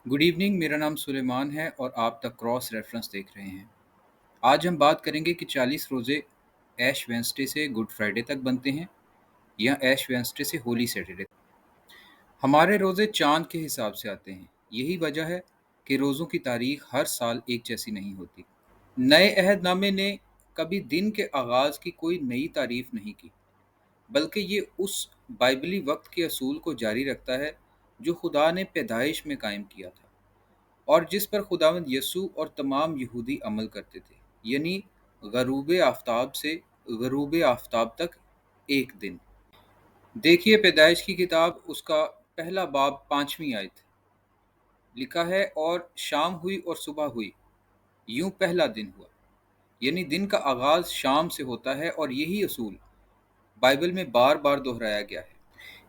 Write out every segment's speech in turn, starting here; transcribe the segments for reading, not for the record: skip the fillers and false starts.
Good evening. मेरा नाम सुलेमान है और आप द क्रॉस रेफरेंस देख रहे हैं। आज हम बात करेंगे कि 40 रोज़े ऐश वेंसडे से गुड फ्राइडे तक बनते हैं या ऐश वेंसडे से होली सैटरडे। हमारे रोज़े चांद के हिसाब से आते हैं। यही वजह है कि रोज़ों की तारीख हर साल एक जैसी नहीं होती। नए अहदनामे ने कभी दिन के आगाज़ की कोई नई तारीफ नहीं की, बल्कि ये उस बाइबली वक्त के असूल को जारी रखता है जो खुदा ने पैदाइश में कायम किया था और जिस पर खुदावंद यसू और तमाम यहूदी अमल करते थे, यानी गरूब आफ्ताब से गरूब आफ्ताब तक एक दिन। देखिए पैदाइश की किताब, उसका पहला बाब 5वीं आयत। लिखा है, और शाम हुई और सुबह हुई, यूं पहला दिन हुआ। यानी दिन का आगाज शाम से होता है और यही असूल बाइबल में बार बार दोहराया गया है।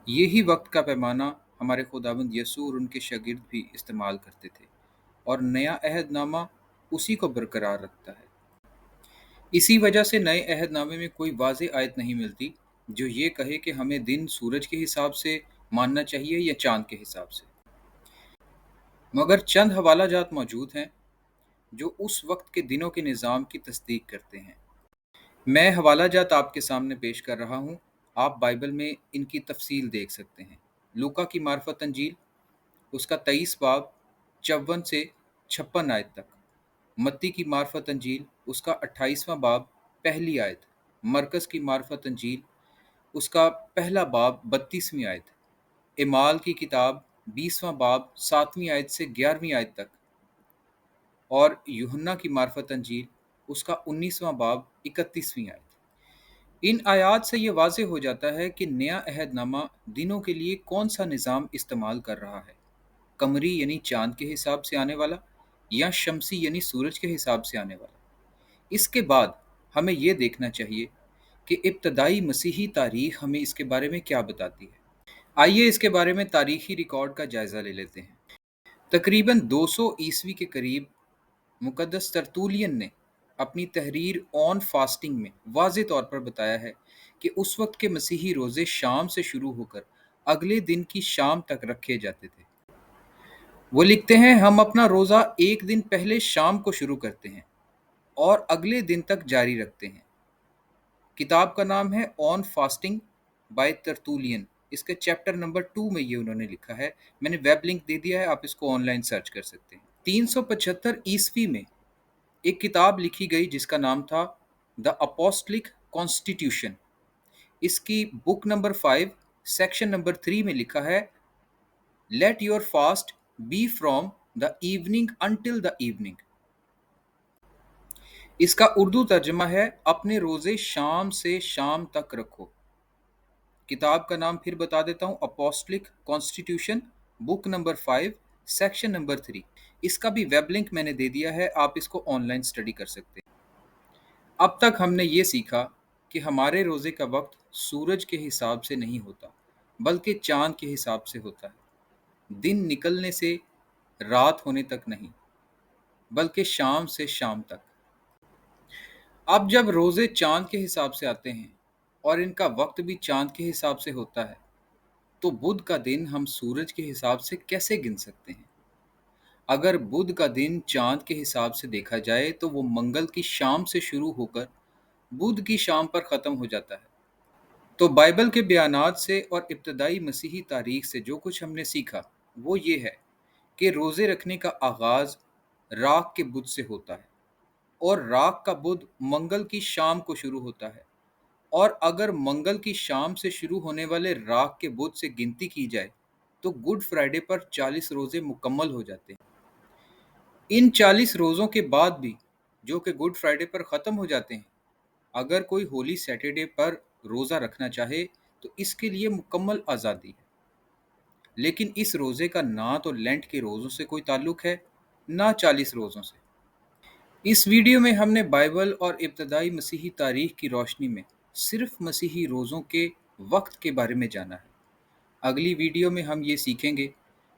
यही वक्त का पैमाना हमारे खुदावंद यसू और उनके शागिर्द भी इस्तेमाल करते थे और नया अहदनामा उसी को बरकरार रखता है। इसी वजह से नए अहदनामे में कोई वाज़ेह आयत नहीं मिलती जो ये कहे कि हमें दिन सूरज के हिसाब से मानना चाहिए या चांद के हिसाब से। मगर चंद हवाला जात मौजूद हैं जो उस वक्त के दिनों के निज़ाम की तस्दीक करते हैं। मैं हवाला जात आपके सामने पेश कर रहा हूँ। आप बाइबल में इनकी तफसील देख सकते हैं। लूका की मार्फत अंजील, उसका 23 बाब 54 से 56 आयत तक। मत्ती की मार्फत अंजील, उसका 28वां बाब पहली आयत। मरकस की मार्फत अंजील, उसका पहला बाब 32वीं आयत। इमाल की किताब 20वां बाब 7वीं आयत से 11वीं आयत तक। और यूहन्ना की मार्फत अंजील, उसका 19वां बाब 31वीं आयत। इन आयात से ये वाज़ेह हो जाता है कि नया अहदनामा दिनों के लिए कौन सा निज़ाम इस्तेमाल कर रहा है, कमरी यानी चांद के हिसाब से आने वाला या शमसी यानी सूरज के हिसाब से आने वाला। इसके बाद हमें यह देखना चाहिए कि इब्तदाई मसीही तारीख हमें इसके बारे में क्या बताती है। आइए इसके बारे में तारीखी रिकॉर्ड का जायज़ा ले लेते हैं। तकरीबन 200 ईस्वी के करीब मुकद्दस तरतुलियन ने अपनी तहरीर ऑन फास्टिंग में वाज़ेह तौर पर बताया है कि उस वक्त के मसीही रोज़े शाम से शुरू होकर अगले दिन की शाम तक रखे जाते थे। वो लिखते हैं, हम अपना रोज़ा एक दिन पहले शाम को शुरू करते हैं और अगले दिन तक जारी रखते हैं। किताब का नाम है ऑन फास्टिंग बाय तरतुलियन। इसके चैप्टर नंबर 2 में ये उन्होंने लिखा है। मैंने वेब लिंक दे दिया है, आप इसको ऑनलाइन सर्च कर सकते हैं। 375 ईस्वी में एक किताब लिखी गई जिसका नाम था द अपोस्टलिक कॉन्स्टिट्यूशन। इसकी बुक नंबर 5 सेक्शन नंबर 3 में लिखा है, let your fast be from the evening until the evening. इसका उर्दू तर्जमा है, अपने रोजे शाम से शाम तक रखो। किताब का नाम फिर बता देता हूँ, apostolic constitution, book number 5 section number 3। इसका भी वेब लिंक मैंने दे दिया है, आप इसको ऑनलाइन स्टडी कर सकते हैं। अब तक हमने ये सीखा कि हमारे रोज़े का वक्त सूरज के हिसाब से नहीं होता, बल्कि चांद के हिसाब से होता है। दिन निकलने से रात होने तक नहीं, बल्कि शाम से शाम तक। अब जब रोज़े चांद के हिसाब से आते हैं और इनका वक्त भी चांद के हिसाब से होता है, तो बुध का दिन हम सूरज के हिसाब से कैसे गिन सकते हैं? अगर बुध का दिन चांद के हिसाब से देखा जाए तो वो मंगल की शाम से शुरू होकर बुध की शाम पर ख़त्म हो जाता है। तो बाइबल के बयानात से और इब्तदाई मसीही तारीख से जो कुछ हमने सीखा वो ये है कि रोज़े रखने का आगाज़ राख के बुध से होता है और राख का बुध मंगल की शाम को शुरू होता है। और अगर मंगल की शाम से शुरू होने वाले राख के बुध से गिनती की जाए तो गुड फ्राइडे पर 40 रोज़े मुकम्मल हो जाते हैं। इन 40 रोज़ों के बाद भी, जो कि गुड फ्राइडे पर ख़त्म हो जाते हैं, अगर कोई होली सैटरडे पर रोज़ा रखना चाहे तो इसके लिए मुकम्मल आज़ादी है। लेकिन इस रोज़े का ना तो लेंट के रोज़ों से कोई ताल्लुक़ है, ना 40 रोज़ों से। इस वीडियो में हमने बाइबल और इब्तदाई मसीही तारीख की रोशनी में सिर्फ मसीही रोज़ों के वक्त के बारे में जाना है। अगली वीडियो में हम ये सीखेंगे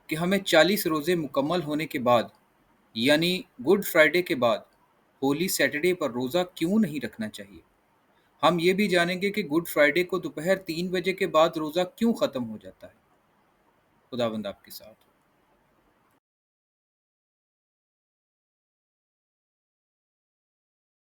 कि हमें 40 रोज़े मुकम्मल होने के बाद, यानी गुड फ्राइडे के बाद, होली सैटरडे पर रोज़ा क्यों नहीं रखना चाहिए। हम ये भी जानेंगे कि गुड फ्राइडे को दोपहर 3 बजे के बाद रोज़ा क्यों ख़त्म हो जाता है। खुदावंद आपके साथ।